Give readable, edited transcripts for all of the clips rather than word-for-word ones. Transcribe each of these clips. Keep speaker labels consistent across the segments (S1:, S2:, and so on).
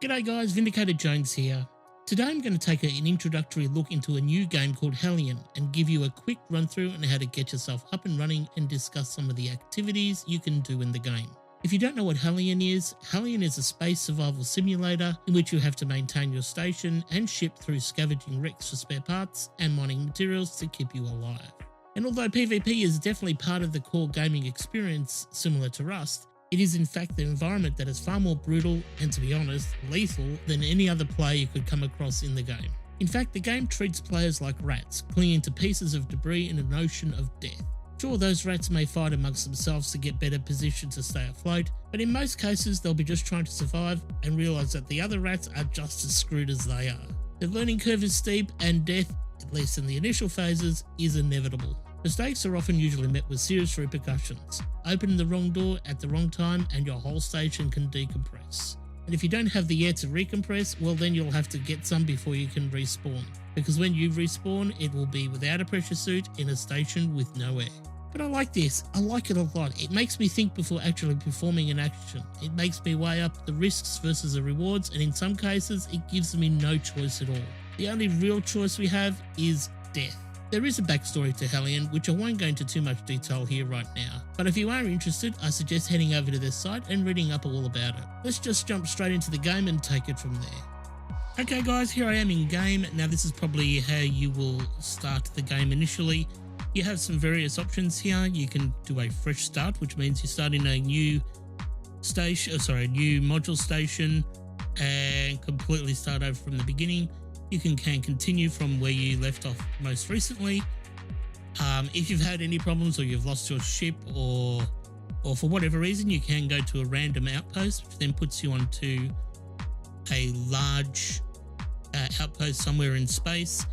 S1: G'day guys, Vindicated Jones here. Today I'm going to take an introductory look into a new game called Hellion and give you a quick run through on how to get yourself up and running and discuss some of the activities you can do in the game. If you don't know what Hellion is a space survival simulator in which you have to maintain your station and ship through scavenging wrecks for spare parts and mining materials to keep you alive. And although PvP is definitely part of the core gaming experience similar to Rust, it is in fact the environment that is far more brutal and, to be honest, lethal than any other player you could come across in the game. In fact, the game treats players like rats, clinging to pieces of debris in an ocean of death. Sure, those rats may fight amongst themselves to get better positions to stay afloat, but in most cases they'll be just trying to survive and realise that the other rats are just as screwed as they are. The learning curve is steep and death, at least in the initial phases, is inevitable. Mistakes are often usually met with serious repercussions. Open the wrong door at the wrong time and your whole station can decompress. And if you don't have the air to recompress, well then you'll have to get some before you can respawn. Because when you respawn, it will be without a pressure suit in a station with no air. But I like this. I like it a lot. It makes me think before actually performing an action. It makes me weigh up the risks versus the rewards, and in some cases it gives me no choice at all. The only real choice we have is death. There is a backstory to Hellion, which I won't go into too much detail here right now, but if you are interested, I suggest heading over to their site and reading up all about it. Let's just jump straight into the game and take it from there. Okay guys, here I am in game. Now this is probably how you will start the game initially. You have some various options here. You can do a fresh start, which means you start in a new station, a new module station and completely start over from the beginning. You can continue from where you left off most recently. If you've had any problems or you've lost your ship or for whatever reason, you can go to a random outpost, which then puts you onto a large outpost somewhere in space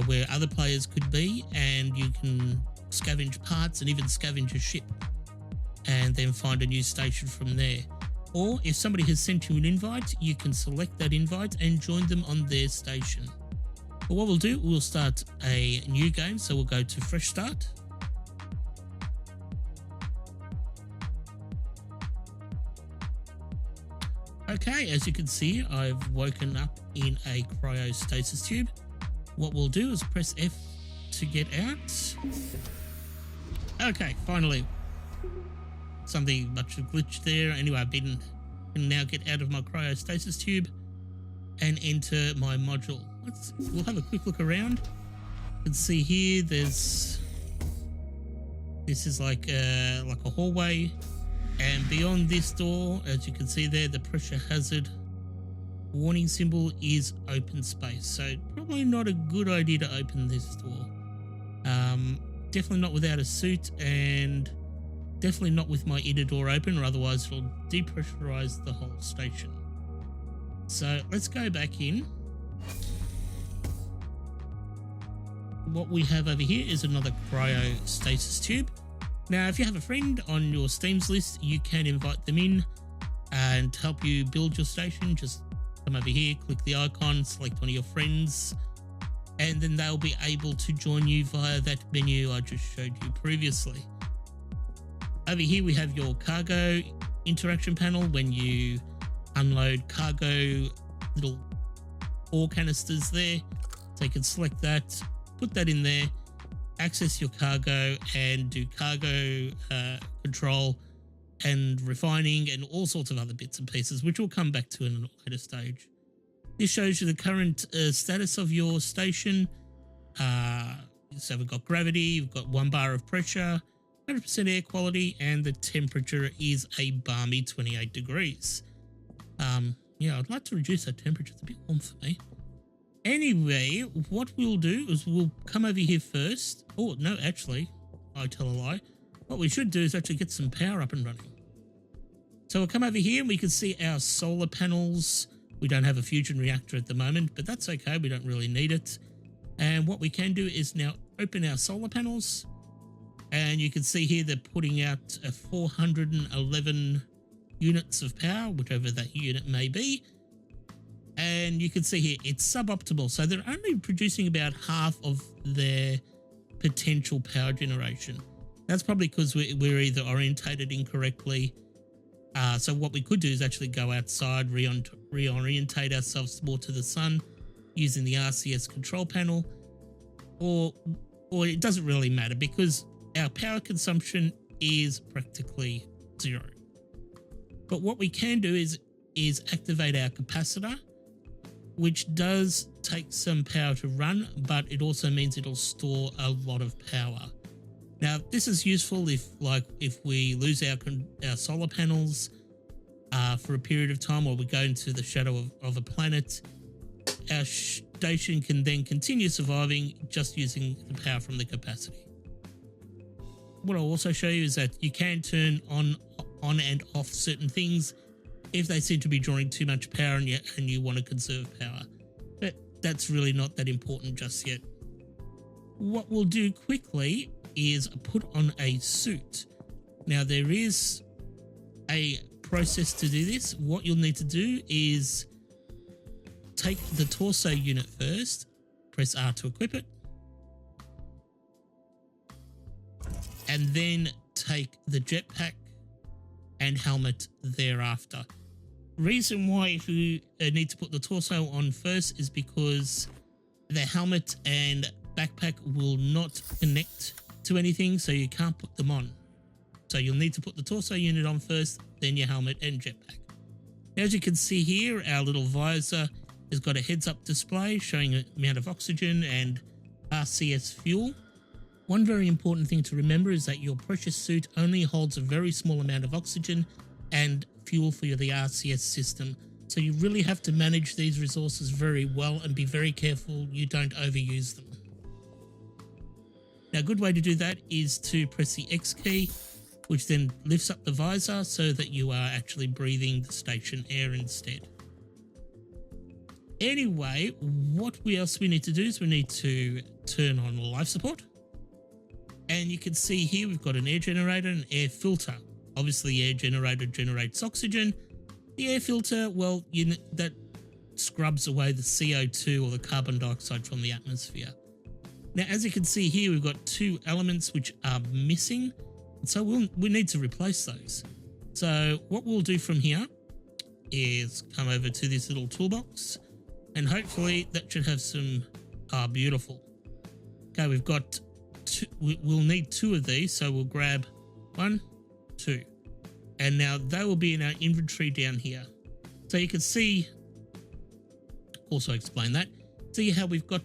S1: where other players could be, and you can scavenge parts and even scavenge a ship and then find a new station from there. Or if somebody has sent you an invite, you can select that invite and join them on their station. But what we'll do, we'll start a new game. So we'll go to Fresh Start. Okay, as you can see, I've woken up in a cryostasis tube. What we'll do is press F to get out. Okay, finally. Something much glitched there. Anyway, I can now get out of my cryostasis tube and enter my module. We'll have a quick look around. You can see here this is like a hallway, and beyond this door, as you can see there, the pressure hazard warning symbol is open space. So probably not a good idea to open this door. Definitely not without a suit, and definitely not with my inner door open, or otherwise it'll depressurize the whole station. So let's go back in. What we have over here is another cryostasis tube. Now, if you have a friend on your Steam's list, you can invite them in and help you build your station. Just come over here, click the icon, select one of your friends, and then they'll be able to join you via that menu I just showed you previously. Over here we have your cargo interaction panel. When you unload cargo, little ore canisters there, so you can select that, put that in there, access your cargo and do cargo control and refining and all sorts of other bits and pieces, which we'll come back to in a later stage. This shows you the current status of your station. So we've got gravity, you've got 1 bar of pressure, 100% air quality, and the temperature is a balmy 28 degrees. Yeah, I'd like to reduce that temperature. It's a bit warm for me. Anyway, what we'll do is we'll come over here first. Oh, no, actually, I tell a lie. What we should do is actually get some power up and running. So we'll come over here and we can see our solar panels. We don't have a fusion reactor at the moment, but that's okay. We don't really need it. And what we can do is now open our solar panels. And you can see here they're putting out 411 units of power, whichever that unit may be. And you can see here it's suboptimal. So they're only producing about half of their potential power generation. That's probably because we're either orientated incorrectly So what we could do is actually go outside, reorientate ourselves more to the sun using the RCS control panel, or it doesn't really matter because our power consumption is practically zero. But what we can do is activate our capacitor, which does take some power to run, but it also means it'll store a lot of power. Now, this is useful if we lose our solar panels for a period of time, or we go into the shadow of a planet. Our station can then continue surviving just using the power from the capacity. What I'll also show you is that you can turn on and off certain things if they seem to be drawing too much power and you want to conserve power. But that's really not that important just yet. What we'll do quickly is put on a suit. Now, there is a process to do this. What you'll need to do is take the torso unit first, press R to equip it, and then take the jetpack and helmet thereafter. Reason why you need to put the torso on first is because the helmet and backpack will not connect to anything, so you can't put them on. So you'll need to put the torso unit on first, then your helmet and jetpack. As you can see here, our little visor has got a heads-up display showing the amount of oxygen and RCS fuel. One very important thing to remember is that your precious suit only holds a very small amount of oxygen and fuel for the RCS system. So you really have to manage these resources very well and be very careful you don't overuse them. Now, a good way to do that is to press the X key, which then lifts up the visor so that you are actually breathing the station air instead. Anyway, what else we need to do is we need to turn on life support. And you can see here we've got an air generator and an air filter. Obviously, the air generator generates oxygen. The air filter, well, that scrubs away the CO2 or the carbon dioxide from the atmosphere. Now, as you can see here, we've got two elements which are missing, so we need to replace those. So what we'll do from here is come over to this little toolbox, and hopefully that should have some, beautiful. Okay, we've got two, we'll need two of these, so we'll grab 1, 2, and now they will be in our inventory down here. So you can see, also explain that, see how we've got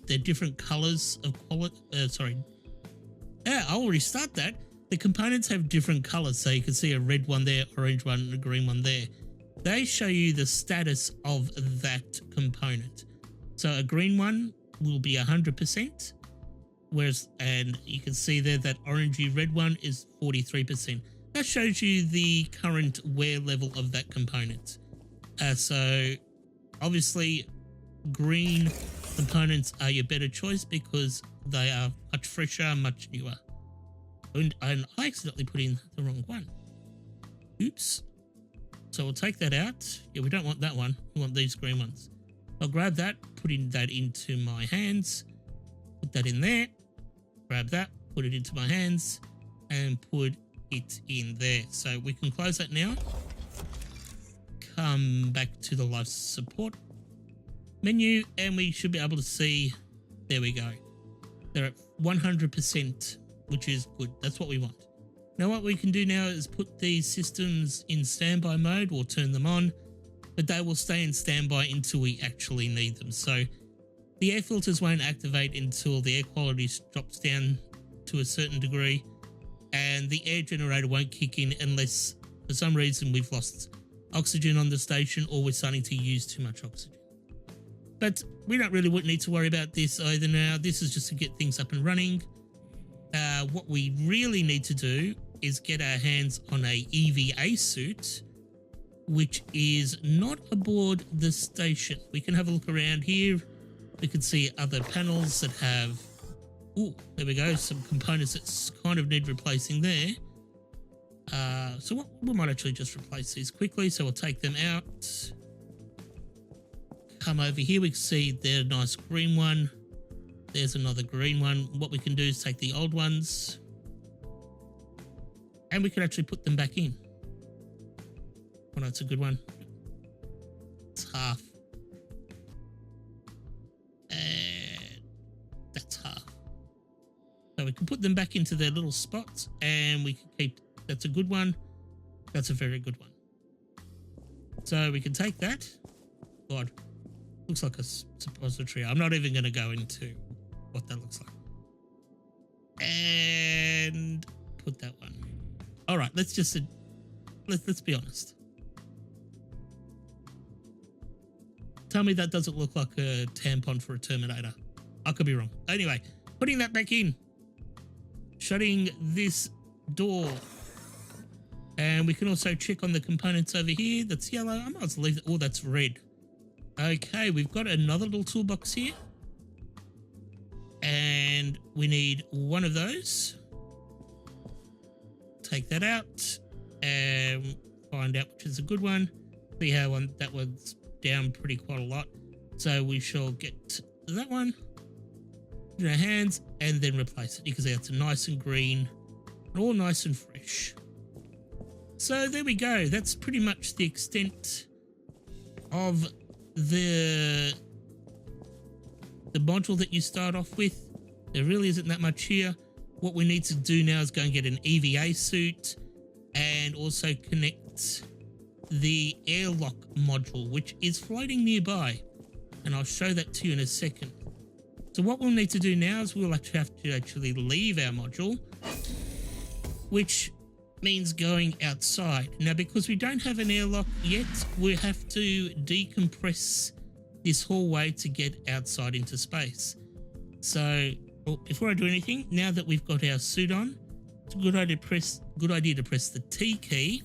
S1: they're different colors of quality, I'll restart that. The components have different colors, so you can see a red one there, orange one, and a green one there. They show you the status of that component. So a green one will be 100%, and you can see there that orangey red one is 43%. That shows you the current wear level of that component. So obviously green components are your better choice because they are much fresher, much newer. And I accidentally put in the wrong one. Oops. So we'll take that out. Yeah, we don't want that one. We want these green ones. I'll grab that, putting that into my hands, put that in there, grab that, put it into my hands, and put it in there. So we can close that now. Come back to the life support menu, and we should be able to see, there we go. They're at 100%, which is good. That's what we want. Now what we can do now is put these systems in standby mode or turn them on, but they will stay in standby until we actually need them. So the air filters won't activate until the air quality drops down to a certain degree, and the air generator won't kick in unless for some reason we've lost oxygen on the station or we're starting to use too much oxygen. But we don't really need to worry about this either now. This is just to get things up and running. What we really need to do is get our hands on a EVA suit, which is not aboard the station. We can have a look around here. We can see other panels that have, there we go, some components that kind of need replacing there. So we might actually just replace these quickly. So we'll take them out. Come over here, we can see there's a nice green one. There's another green one. What we can do is take the old ones and we can actually put them back in. Oh, no, it's a good one. It's half. And that's half. So we can put them back into their little spots and we can keep, that's a good one. That's a very good one. So we can take that. God, looks like a suppository. I'm not even going to go into what that looks like. And put that one. All right, let's just, let's be honest. Tell me that doesn't look like a tampon for a Terminator. I could be wrong. Anyway, putting that back in. Shutting this door. And we can also check on the components over here. That's yellow. I might as well leave it. Oh, that's red. Okay, we've got another little toolbox here. And we need one of those. Take that out and find out which is a good one. See how that one's down pretty quite a lot. So we shall get that one in our hands and then replace it. You can see it's nice and green and all nice and fresh. So there we go. That's pretty much the extent of the module that you start off with. There really isn't that much here. What we need to do now is go and get an EVA suit and also connect the airlock module, which is floating nearby. And I'll show that to you in a second. So what we'll need to do now is we'll have to actually leave our module, which means going outside. Now, because we don't have an airlock yet, we have to decompress this hallway to get outside into space. So before I do anything, now that we've got our suit on, it's a good idea to press the T key,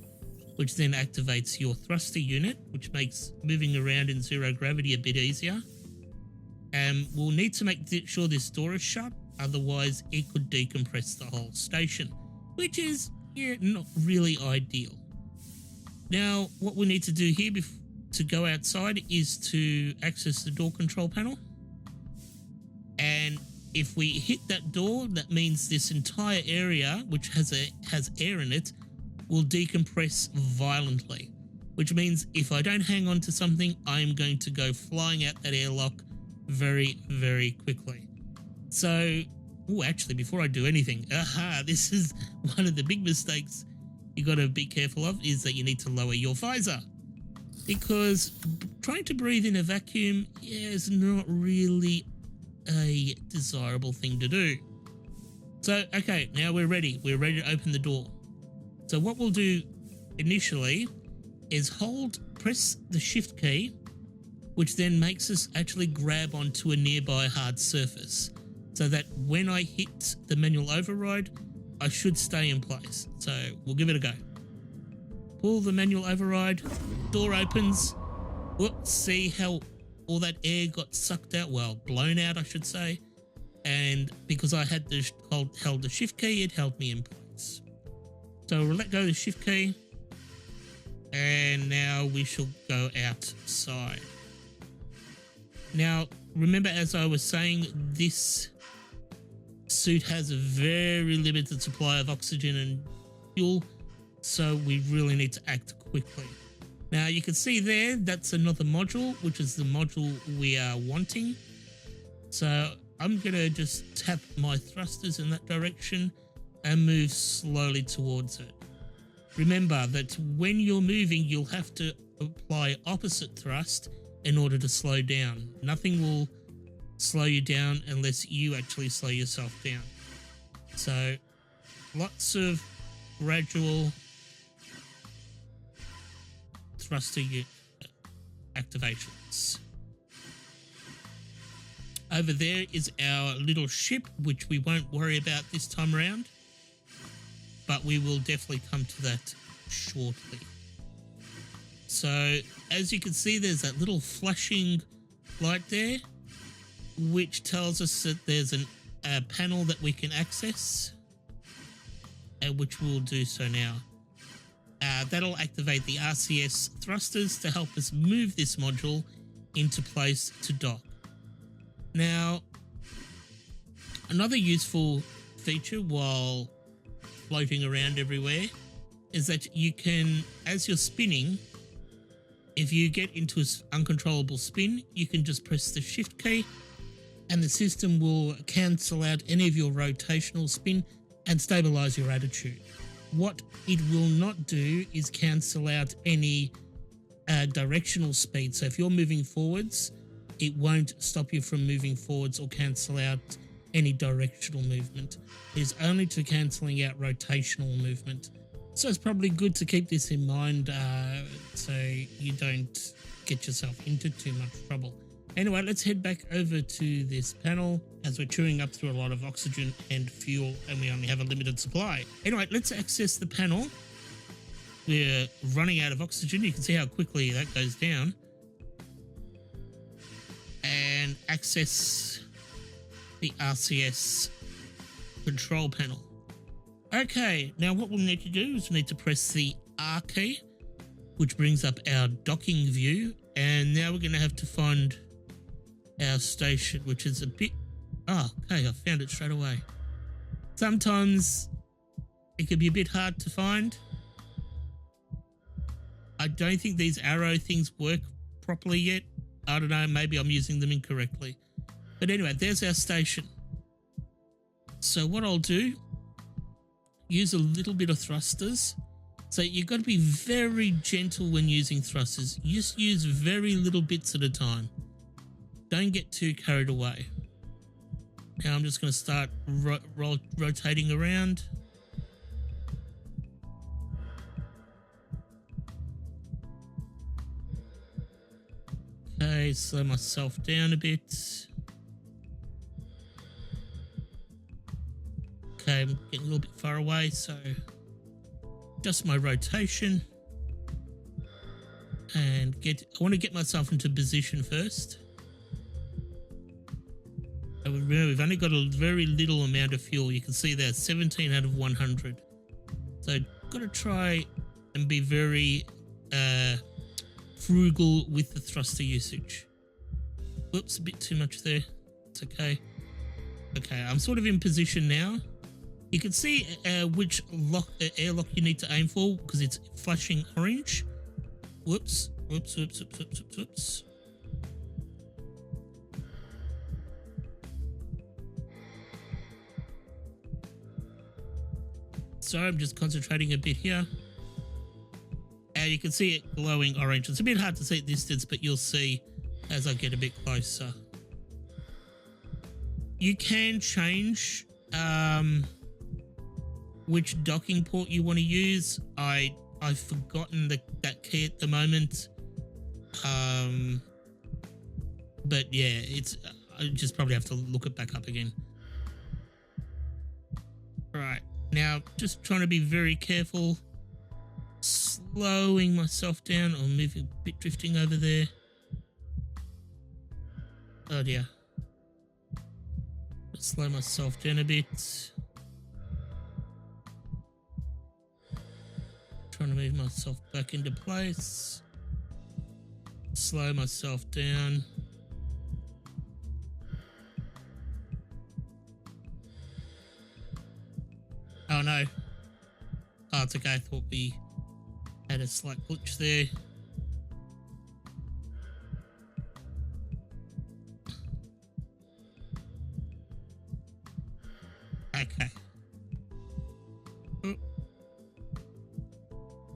S1: which then activates your thruster unit, which makes moving around in zero gravity a bit easier. And we'll need to make sure this door is shut, otherwise it could decompress the whole station, which is not really ideal. Now, what we need to do here to go outside is to access the door control panel. And if we hit that door, that means this entire area, which has air in it, will decompress violently, which means if I don't hang on to something, I'm going to go flying out that airlock very, very quickly. So, actually, before I do anything, this is one of the big mistakes you got to be careful of, is that you need to lower your visor, because trying to breathe in a vacuum is not really a desirable thing to do. So, okay, now we're ready. We're ready to open the door. So what we'll do initially is press the shift key, which then makes us actually grab onto a nearby hard surface, so that when I hit the manual override, I should stay in place. So we'll give it a go. Pull the manual override, door opens. Whoops, see how all that air got sucked out? Well, blown out, I should say. And because I had held the shift key, it held me in place. So we'll let go of the shift key. And now we shall go outside. Now, remember, as I was saying, this suit has a very limited supply of oxygen and fuel, so we really need to act quickly. Now, you can see there, that's another module, which is the module we are wanting. So I'm going to just tap my thrusters in that direction and move slowly towards it. Remember that when you're moving, you'll have to apply opposite thrust in order to slow down. Nothing will slow you down unless you actually slow yourself down. So lots of gradual thruster activations. Over there is our little ship, which we won't worry about this time around, but we will definitely come to that shortly. So as you can see, there's that little flashing light there, which tells us that there's a panel that we can access, which we'll do so now. That'll activate the RCS thrusters to help us move this module into place to dock. Now, another useful feature while floating around everywhere is that you can, as you're spinning, If you get into an uncontrollable spin, you can just press the shift key and the system will cancel out any of your rotational spin and stabilize your attitude. What it will not do is cancel out any directional speed. So if you're moving forwards, it won't stop you from moving forwards or cancel out any directional movement. It's only to cancelling out rotational movement. So it's probably good to keep this in mind so you don't get yourself into too much trouble. Anyway, let's head back over to this panel as we're chewing up through a lot of oxygen and fuel and we only have a limited supply. Anyway, let's access the panel. We're running out of oxygen. You can see how quickly that goes down. And access the RCS control panel. Okay, now what we'll need to do is we need to press the R key, which brings up our docking view. And now we're going to have to find our station, which is a bit... Oh, okay, I found it straight away. Sometimes it can be a bit hard to find. I don't think these arrow things work properly yet. I don't know, maybe I'm using them incorrectly. But anyway, there's our station. So what I'll do, use a little bit of thrusters. So you've got to be very gentle when using thrusters. Just use very little bits at a time. Don't get too carried away. Now I'm just going to start rotating around. Okay, slow myself down a bit. Okay, I'm getting a little bit far away, so adjust my rotation and I want to get myself into position first. And remember, we've only got a very little amount of fuel. You can see there, 17 out of 100. So got to try and be very frugal with the thruster usage. Whoops, a bit too much there. It's okay. Okay, I'm sort of in position now. You can see which airlock you need to aim for because it's flashing orange. Whoops, whoops, whoops, whoops, whoops, whoops, whoops. Sorry, I'm just concentrating a bit here. You can see it glowing orange. It's a bit hard to see at distance, but you'll see as I get a bit closer. You can change which docking port you want to use. I've forgotten that key at the moment. But yeah, I just probably have to look it back up again. Right, now just trying to be very careful. Slowing myself down or moving a bit, drifting over there. Oh dear. Slow myself down a bit. Trying to move myself back into place. Slow myself down. Oh no. Oh, it's okay. I thought we had a slight glitch there. Okay. Oh.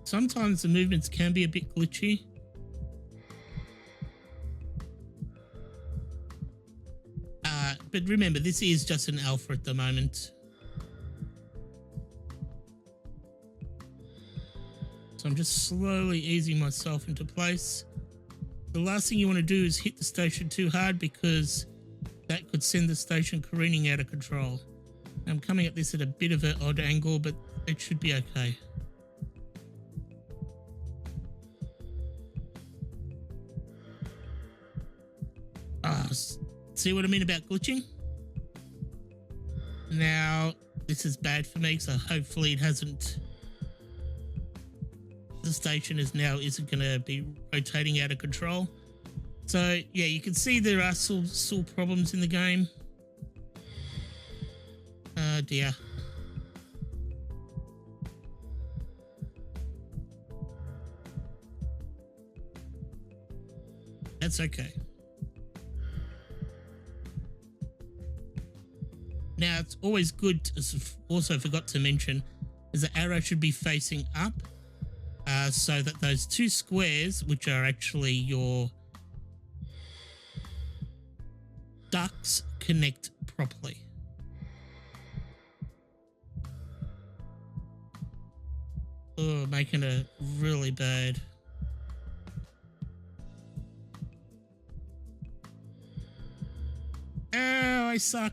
S1: Sometimes the movements can be a bit glitchy. But remember, this is just an alpha at the moment. So I'm just slowly easing myself into place. The last thing you want to do is hit the station too hard because that could send the station careening out of control. I'm coming at this at a bit of an odd angle, but it should be okay. See what I mean about glitching? Now, this is bad for me, so hopefully it hasn't... The station isn't going to be rotating out of control. So, yeah, you can see there are still problems in the game. Oh, dear. That's okay. Now, it's always good to, also forgot to mention, is the arrow should be facing up so that those two squares, which are actually your ducts, connect properly. Oh, making it really bad. Oh, I suck.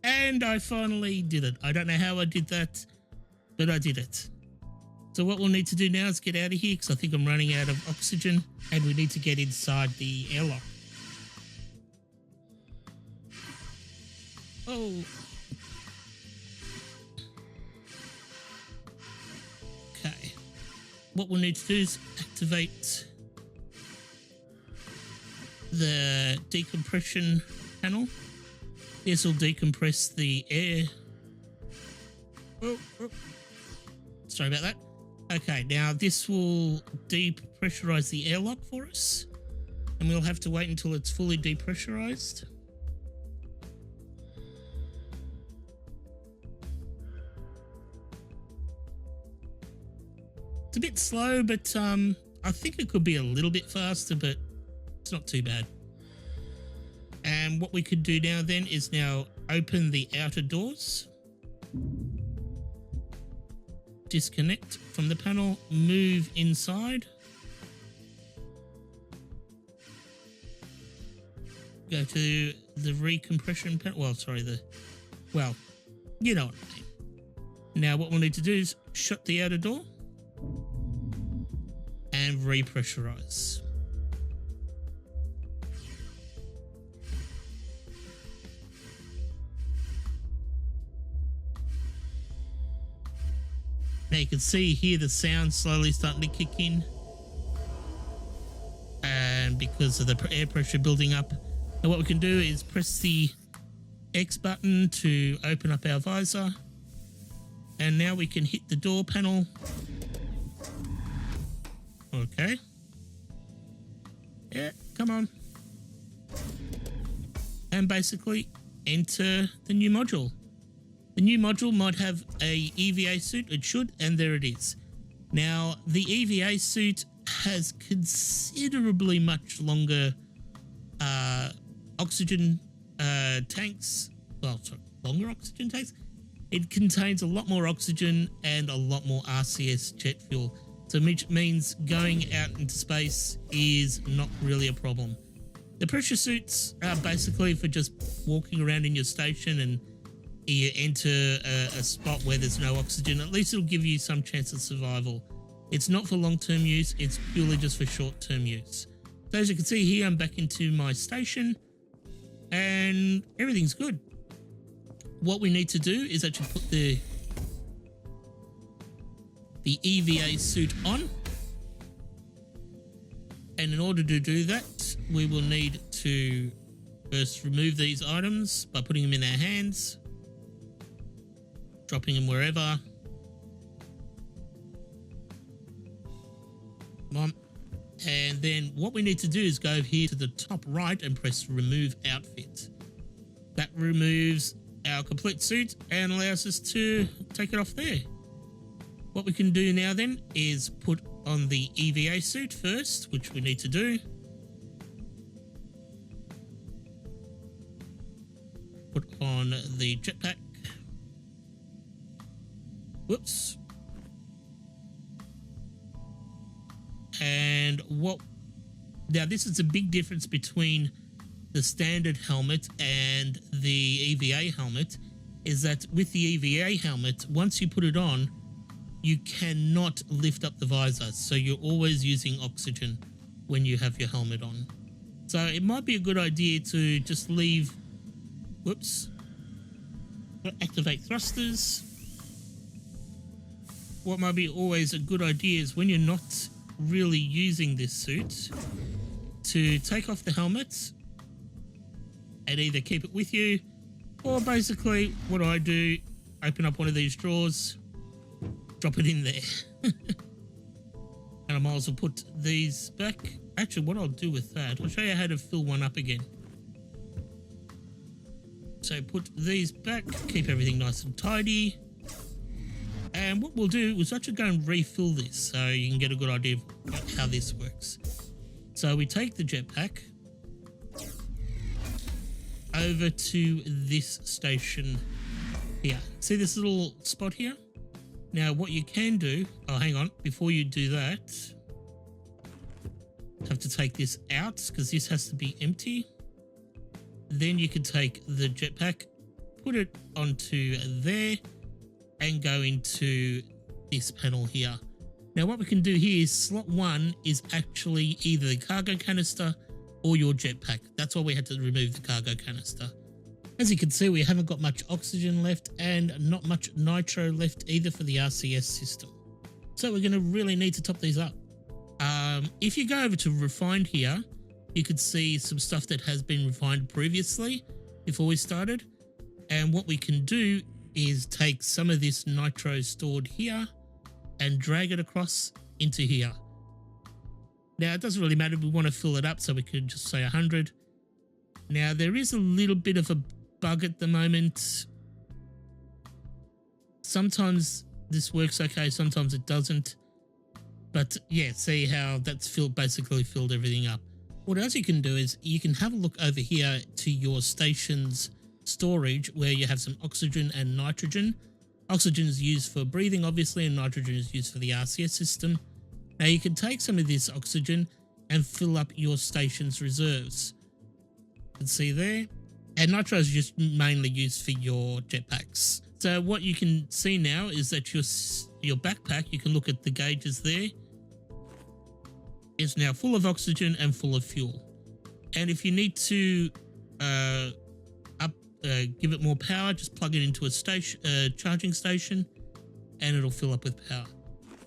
S1: And I finally did it. I don't know how I did that, but I did it. So what we'll need to do now is get out of here because I think I'm running out of oxygen and we need to get inside the airlock. Oh. Okay. What we'll need to do is activate the decompression panel. This will decompress the air. Oh. Sorry about that. Okay, now this will depressurize the airlock for us, and we'll have to wait until it's fully depressurized. It's a bit slow, but I think it could be a little bit faster, but it's not too bad. And what we could do now then is now open the outer doors, disconnect from the panel, move inside, go to the recompression panel. Well, you know what I mean. Now what we'll need to do is shut the outer door and repressurize. Now you can see here the sound slowly starting to kick in, and because of the air pressure building up. And what we can do is press the X button to open up our visor, and now we can hit the door panel. Okay. Yeah, come on. And basically enter the new module. The new module might have a EVA suit, it should, and there it is. Now, the EVA suit has considerably much longer oxygen tanks. Well, sorry, longer oxygen tanks. It contains a lot more oxygen and a lot more RCS jet fuel. So which means going out into space is not really a problem. The pressure suits are basically for just walking around in your station and you enter a spot where there's no oxygen. At least it'll give you some chance of survival. It's not for long-term use, it's purely just for short-term use. So as you can see here, I'm back into my station and everything's good. What we need to do is actually put the EVA suit on. And in order to do that, we will need to first remove these items by putting them in our hands, dropping them wherever. Come on. And then what we need to do is go over here to the top right and press remove outfit. That removes our complete suit and allows us to take it off there. What we can do now then is put on the EVA suit first, which we need to do. Put on the jetpack. Whoops. And now this is a big difference between the standard helmet and the EVA helmet, is that with the EVA helmet, once you put it on, you cannot lift up the visor, so you're always using oxygen when you have your helmet on. So it might be a good idea to just leave, activate thrusters. What might be always a good idea is when you're not really using this suit, to take off the helmet and either keep it with you, or basically what I do, open up one of these drawers, drop it in there. And I might as well put these back Actually, what I'll do with that, I'll show you how to fill one up again. So put these back, keep everything nice and tidy. And what we'll do is actually go and refill this so you can get a good idea of how this works. So we take the jetpack over to this station here. See this little spot here? Now what you can do, oh hang on, before you do that, have to take this out because this has to be empty. Then you can take the jetpack, put it onto there and go into this panel here. Now what we can do here is slot 1 is actually either the cargo canister or your jetpack. That's why we had to remove the cargo canister. As you can see, we haven't got much oxygen left and not much nitro left either for the RCS system. So we're going to really need to top these up. If you go over to refined here, you could see some stuff that has been refined previously before we started. And what we can do is take some of this nitro stored here and drag it across into here. Now it doesn't really matter if we want to fill it up, so we could just say 100. Now there is a little bit of a bug at the moment. Sometimes this works okay, sometimes it doesn't. But yeah, see how that's basically filled everything up. What else you can do is you can have a look over here to your station's storage where you have some oxygen and nitrogen. Oxygen is used for breathing obviously, and nitrogen is used for the RCS system. Now you can take some of this oxygen and fill up your station's reserves. You can see there. And nitro is just mainly used for your jetpacks. So what you can see now is that your backpack, you can look at the gauges there, is now full of oxygen and full of fuel. And if you need to give it more power, just plug it into a charging station and it'll fill up with power.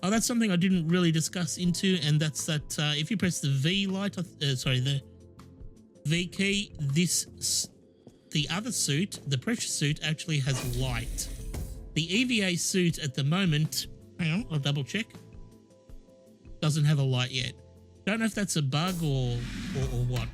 S1: Oh, that's something I didn't really discuss into, and that's that if you press the V light, the V key, the other suit, the pressure suit, actually has light. The EVA suit at the moment, hang on, I'll double check, doesn't have a light yet. Don't know if that's a bug or what.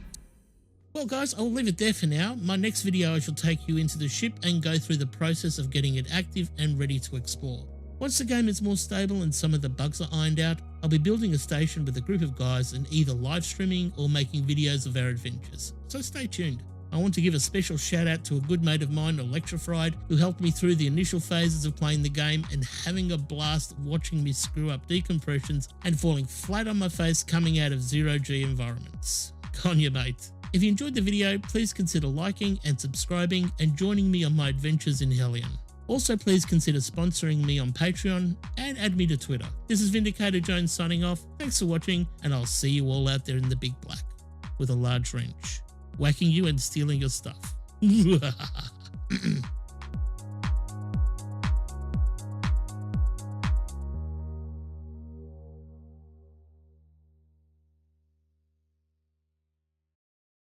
S1: Well guys, I'll leave it there for now. My next video I shall take you into the ship and go through the process of getting it active and ready to explore. Once the game is more stable and some of the bugs are ironed out, I'll be building a station with a group of guys and either live streaming or making videos of our adventures, so stay tuned. I want to give a special shout out to a good mate of mine, Electrified, who helped me through the initial phases of playing the game and having a blast watching me screw up decompressions and falling flat on my face coming out of zero-G environments. Con you, mate. If you enjoyed the video, please consider liking and subscribing and joining me on my adventures in Hellion. Also, please consider sponsoring me on Patreon and add me to Twitter. This is Vindicator Jones signing off. Thanks for watching, and I'll see you all out there in the big black with a large wrench, whacking you and stealing your stuff.